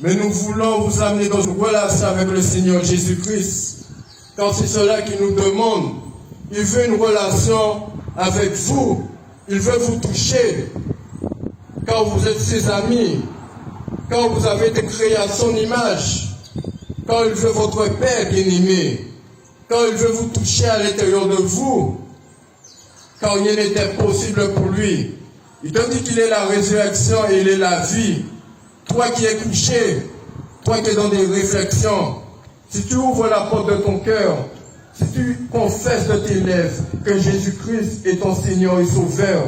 Mais nous voulons vous amener dans une relation avec le Seigneur Jésus-Christ. Car c'est cela qu'il nous demande. Il veut une relation avec vous. Il veut vous toucher. Car vous êtes ses amis. Car vous avez été créés à son image. Car il veut votre Père bien-aimé. Car il veut vous toucher à l'intérieur de vous. Car rien n'est impossible pour lui. Il te dit qu'il est la résurrection et il est la vie. Toi qui es couché, toi qui es dans des réflexions, si tu ouvres la porte de ton cœur, si tu confesses de tes lèvres que Jésus-Christ est ton Seigneur et Sauveur,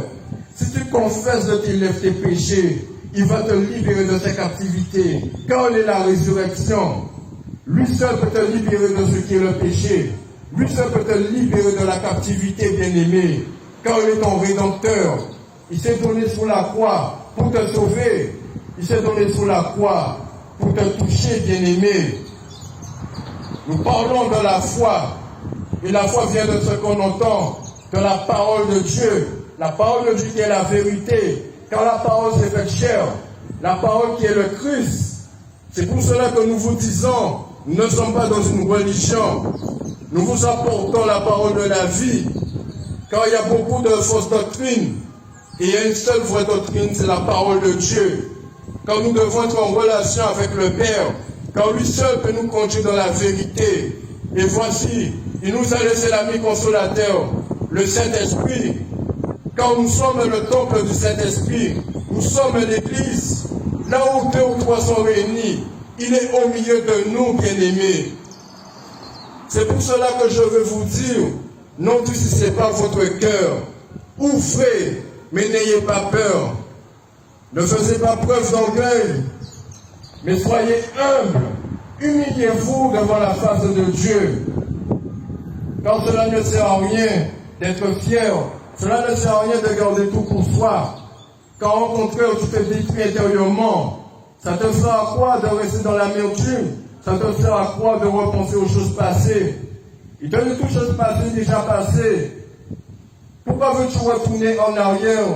si tu confesses de tes lèvres tes péchés, il va te libérer de ta captivité. Car il est la résurrection. Lui seul peut te libérer de ce qui est le péché. Lui seul peut te libérer de la captivité, bien-aimé. Car il est ton Rédempteur. Il s'est donné sur la croix pour te sauver. Il s'est donné sur la croix pour te toucher, bien-aimé. Nous parlons de la foi. Et la foi vient de ce qu'on entend, de la parole de Dieu. La parole de Dieu qui est la vérité. Car la parole s'est faite chair. La parole qui est le Christ. C'est pour cela que nous vous disons, nous ne sommes pas dans une religion. Nous vous apportons la parole de la vie. Car il y a beaucoup de fausses doctrines. Et il y a une seule vraie doctrine, c'est la parole de Dieu. Car nous devons être en relation avec le Père. Car lui seul peut nous conduire dans la vérité. Et voici, il nous a laissé l'ami consolateur, le Saint-Esprit. Car nous sommes le temple du Saint-Esprit. Nous sommes l'Église. Là où 2 ou 3 sont réunis, il est au milieu de nous, bien-aimés. C'est pour cela que je veux vous dire, n'endurcissez pas votre cœur. Ouvrez, mais n'ayez pas peur. Ne faisez pas preuve d'orgueil, mais soyez humbles. Humiliez-vous devant la face de Dieu. Car cela ne sert à rien d'être fier. Cela ne sert à rien de garder tout pour soi. Car au contraire, tu te détruis intérieurement. Ça te sert à quoi de rester dans l'amertume? Ça te sert à quoi de repenser aux choses passées? Il te dit toutes choses passées, déjà passées. Pourquoi veux-tu retourner en arrière?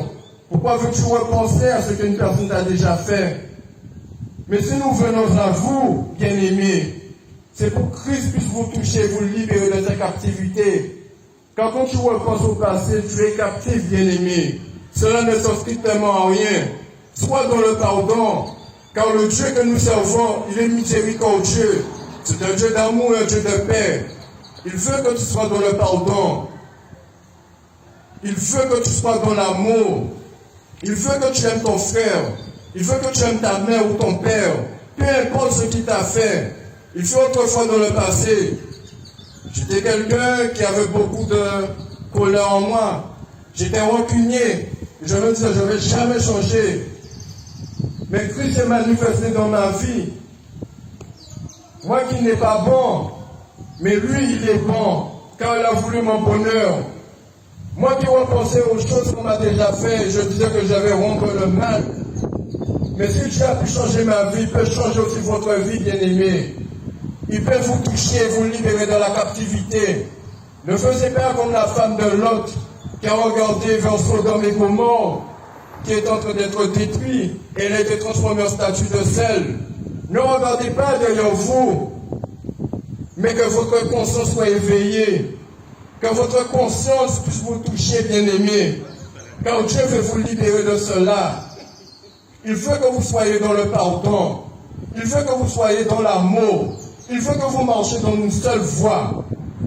Pourquoi veux-tu repenser à ce qu'une personne t'a déjà fait? Mais si nous venons à vous, bien-aimés, c'est pour que Christ puisse vous toucher, vous libérer de sa captivité. Car quand tu repenses au passé, tu es captif, bien-aimé. Cela ne sert strictement à rien. Sois dans le pardon, car le Dieu que nous servons, il est miséricordieux. C'est un Dieu d'amour et un Dieu de paix. Il veut que tu sois dans le pardon. Il veut que tu sois dans l'amour. Il veut que tu aimes ton frère. Il veut que tu aimes ta mère ou ton père. Peu importe ce qu'il t'a fait. Il fut autrefois dans le passé. J'étais quelqu'un qui avait beaucoup de colère en moi. J'étais rancunier. Je me disais, je ne vais jamais changer. Mais Christ s'est manifesté dans ma vie. Moi qui n'ai pas bon, mais lui, il est bon, car il a voulu mon bonheur. Moi qui repensais aux choses qu'on m'a déjà fait, je disais que j'avais rompre le mal. Mais si Dieu a pu changer ma vie, il peut changer aussi votre vie, bien-aimé. Il peut vous toucher, vous libérer de la captivité. Ne faisez pas comme la femme de Lot, qui a regardé vers Sodome et Gomorrhe, qui est en train d'être détruit, et elle a été transformée en statue de sel. Ne regardez pas derrière vous, mais que votre conscience soit éveillée, que votre conscience puisse vous toucher, bien-aimé, car Dieu veut vous libérer de cela. Il veut que vous soyez dans le pardon, il veut que vous soyez dans l'amour, il veut que vous marchiez dans une seule voie,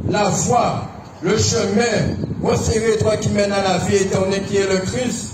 la voie, le chemin, resserré, toi qui mène à la vie éternelle qui est le Christ.